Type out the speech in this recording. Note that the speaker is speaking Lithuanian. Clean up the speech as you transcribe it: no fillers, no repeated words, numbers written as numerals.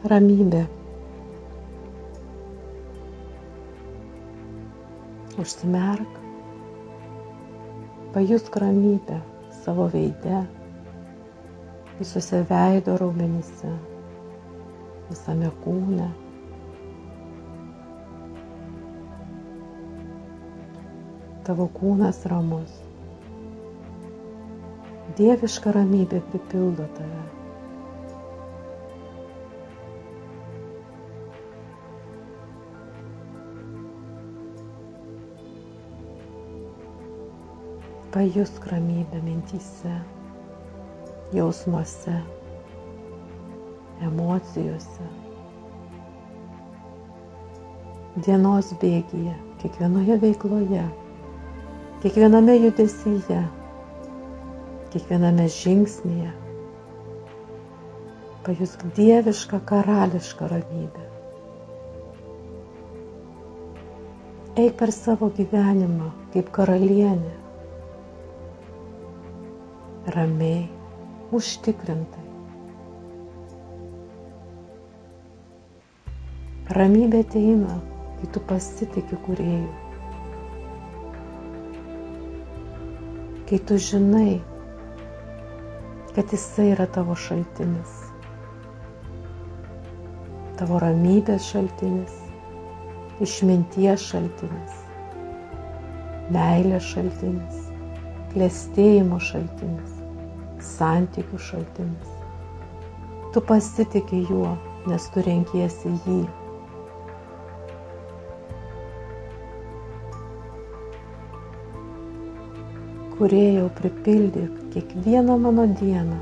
Ramybė. Užsimerk, pajusk ramybę savo veide, visuose veido raumenyse, visame kūne. Tavo kūnas ramus. Dieviška ramybė pripildo tave. Pajusk ramybę mintyse, jausmuose, emocijose. Dienos bėgyje, kiekvienoje veikloje, kiekviename judesyje, kiekviename žingsnyje. Pajusk dievišką, karališką ramybę. Eik per savo gyvenimą kaip karalienė. Ramiai, užtikrintai. Ramybė ateina, kai tu pasitiki Kūrėju. Kai tu žinai, kad Jisai yra tavo šaltinis. Tavo ramybės šaltinis, išminties šaltinis, meilės šaltinis, klestėjimo šaltinis, santykių šaltinis. Tu pasitiki juo, nes tu renkiesi jį. Kūrėjau, pripildyk kiekvieną mano dieną